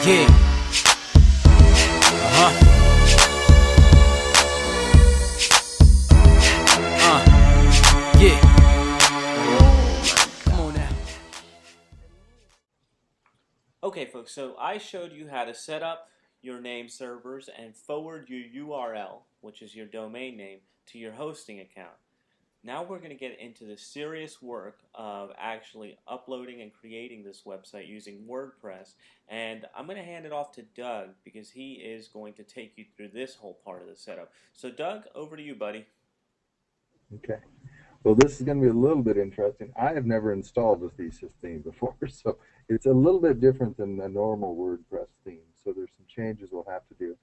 Yeah. Yeah. Come on now. Okay, folks, so I showed you how to set up your name servers and forward your URL, which is your domain name, to your hosting account. Now we're going to get into the serious work of actually uploading and creating this website using WordPress. And I'm going to hand it off to Doug because he is going to take you through this whole part of the setup. So Doug, over to you, buddy. Okay. Well, this is going to be a little bit interesting. I have never installed a thesis theme before, so it's a little bit different than a normal WordPress theme. So there's some changes we'll have to do.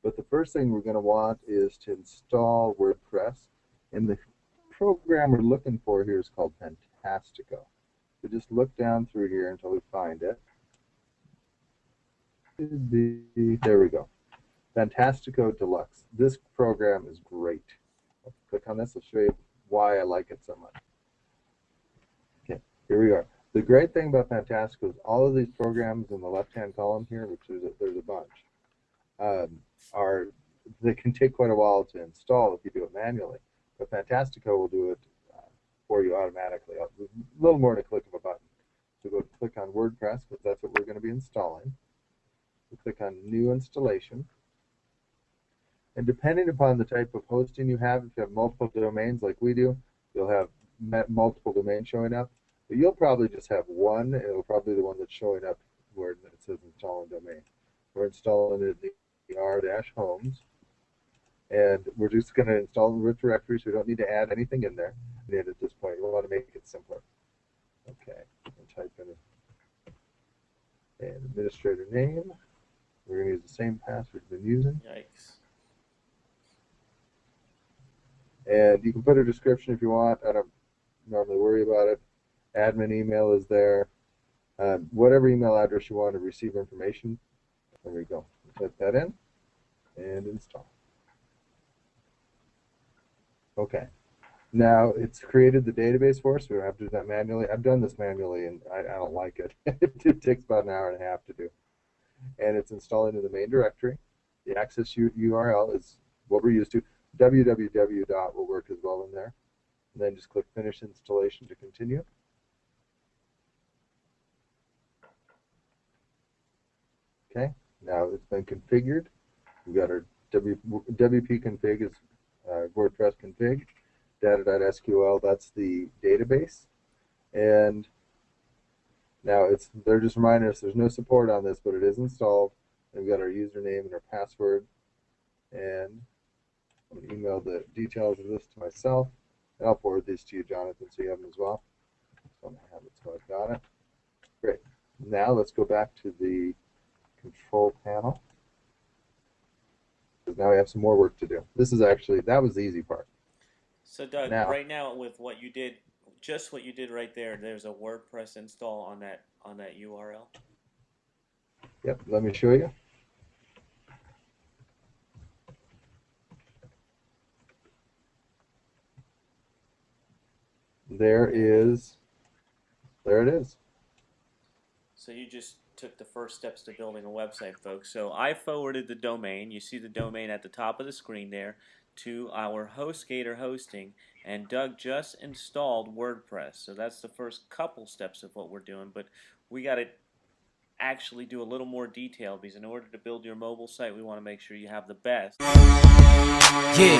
But the first thing we're going to want is to install WordPress. And the program we're looking for here is called Fantastico. So just look down through here until we find it. There we go. Fantastico Deluxe. This program is great. I'll click on this. I'll show you why I like it so much. Okay, here we are. The great thing about Fantastico is all of these programs in the left-hand column here, which there's a bunch, they can take quite a while to install if you do it manually. But Fantastico will do it for you automatically. A little more than a click of a button. So go click on WordPress because that's what we're going to be installing. We click on New Installation. And depending upon the type of hosting you have, if you have multiple domains like we do, you'll have multiple domains showing up. But you'll probably just have one, and it'll probably be the one that's showing up where it says install a domain. We're installing it in the r-homes. And we're just going to install the root directory, so we don't need to add anything in there. And at this point, we want to make it simpler. Okay, and type in an administrator name. We're going to use the same password we've been using. Yikes. And you can put a description if you want. I don't normally worry about it. Admin email is there. Whatever email address you want to receive information. There we go. Type that in and install. Okay. Now it's created the database for us. We don't have to do that manually. I've done this manually and I don't like it. It takes about an hour and a half to do. And it's installing in the main directory. The access URL is what we're used to. www. will work as well in there. And then just click Finish Installation to continue. Okay, now it's been configured. We've got our WP config is WordPress config. Data.sql, that's the database. And now they're just reminding us there's no support on this, but it is installed. And we've got our username and our password. And I'm going to email the details of this to myself. And I'll forward these to you, Jonathan, so you have them as well. So I have it, so I've got it. Great. Now let's go back to the control panel. Because now we have some more work to do. That was the easy part. So Doug, right now with what you did, just what you did right there, there's a WordPress install on that URL. Yep, let me show you. There it is. So you just took the first steps to building a website, folks. So I forwarded the domain. You see the domain at the top of the screen there to our HostGator hosting, and Doug just installed WordPress. So that's the first couple steps of what we're doing, but we got to actually do a little more detail because in order to build your mobile site, we want to make sure you have the best. Yeah.